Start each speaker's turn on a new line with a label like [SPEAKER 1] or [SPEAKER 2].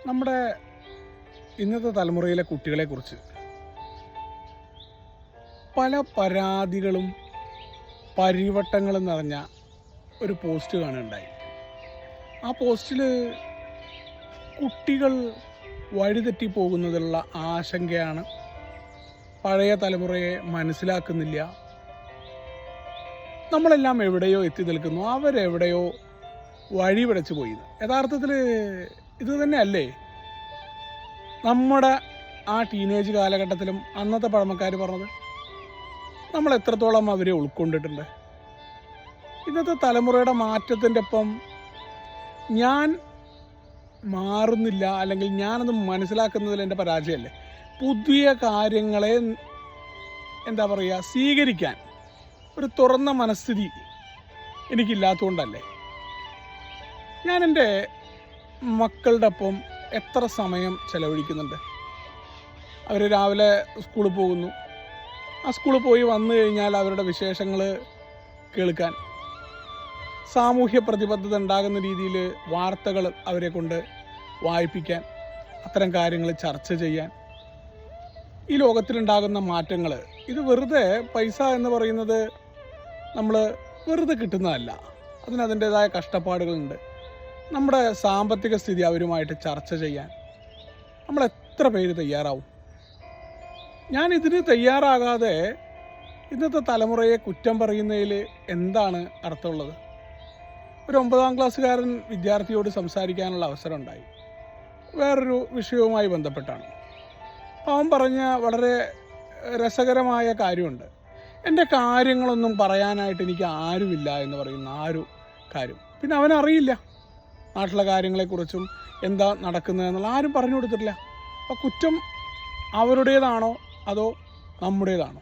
[SPEAKER 1] നമ്മുടെ ഇന്നത്തെ തലമുറയിലെ കുട്ടികളെക്കുറിച്ച് പല പരാതികളും പരിവട്ടങ്ങളും നിറഞ്ഞ ഒരു പോസ്റ്റ് കാണുകയുണ്ടായി. ആ പോസ്റ്റിൽ കുട്ടികൾ വഴിതെറ്റി പോകുന്നതിലുള്ള ആശങ്കയാണ്. പഴയ തലമുറയെ മനസ്സിലാക്കുന്നില്ല, നമ്മളെല്ലാം എവിടെയോ എത്തി നിൽക്കുന്നു, അവരെവിടെയോ വഴി പിടച്ചു പോയി. യഥാർത്ഥത്തിൽ ഇത് തന്നെയല്ലേ നമ്മുടെ ആ ടീനേജ് കാലഘട്ടത്തിലും അന്നത്തെ പഴമക്കാർ പറഞ്ഞത്? നമ്മൾ എത്രത്തോളം അവരെ ഉൾക്കൊണ്ടിട്ടുണ്ട്? ഇന്നത്തെ തലമുറയുടെ മാറ്റത്തിൻ്റെ ഒപ്പം ഞാൻ മാറുന്നില്ല, അല്ലെങ്കിൽ ഞാനത് മനസ്സിലാക്കുന്നതിൽ എൻ്റെ പരാജയമല്ലേ? പുതിയ കാര്യങ്ങളെ സ്വീകരിക്കാൻ ഒരു തുറന്ന മനസ്ഥിതി എനിക്കില്ലാത്തതുകൊണ്ടല്ലേ? ഞാൻ എൻ്റെ മക്കളുടെ ഒപ്പം എത്ര സമയം ചെലവഴിക്കുന്നുണ്ട്. അവർ രാവിലെ സ്കൂളിൽ പോകുന്നു, ആ സ്കൂളിൽ പോയി വന്നു കഴിഞ്ഞാൽ അവരുടെ വിശേഷങ്ങൾ കേൾക്കാൻ, സാമൂഹ്യ പ്രതിബദ്ധത ഉണ്ടാകുന്ന രീതിയിൽ വാർത്തകൾ അവരെ കൊണ്ട് വായിപ്പിക്കാൻ, അത്തരം കാര്യങ്ങൾ ചർച്ച ചെയ്യാൻ, ഈ ലോകത്തിലുണ്ടാകുന്ന മാറ്റങ്ങൾ, ഇത് വെറുതെ പൈസ എന്ന് പറയുന്നത് നമ്മൾ വെറുതെ കിട്ടുന്നതല്ല, അതിനതിൻ്റേതായ കഷ്ടപ്പാടുകളുണ്ട്. നമ്മുടെ സാമ്പത്തിക സ്ഥിതി അവരുമായിട്ട് ചർച്ച ചെയ്യാൻ നമ്മൾ എത്ര പേര് തയ്യാറാവും? ഞാൻ ഇതിന് തയ്യാറാകാതെ ഇന്നത്തെ തലമുറയെ കുറ്റം പറയുന്നതിൽ എന്താണ് അർത്ഥമുള്ളത്? ഒരു 9ാം ക്ലാസ്സുകാരൻ വിദ്യാർത്ഥിയോട് സംസാരിക്കാനുള്ള അവസരം ഉണ്ടായി, വേറൊരു വിഷയവുമായി ബന്ധപ്പെട്ടാണ്. അവൻ പറഞ്ഞ വളരെ രസകരമായ കാര്യമുണ്ട്. എൻ്റെ കാര്യങ്ങളൊന്നും പറയാനായിട്ട് എനിക്ക് ആരുമില്ല എന്ന് പറയുന്ന ആ ഒരു കാര്യം. പിന്നെ അവനറിയില്ല നാട്ടിലെ കാര്യങ്ങളെക്കുറിച്ചും എന്താ നടക്കുന്നതെന്നുള്ള ആരും പറഞ്ഞു കൊടുത്തിട്ടില്ല. അപ്പോൾ കുറ്റം അവരുടേതാണോ അതോ നമ്മുടേതാണോ?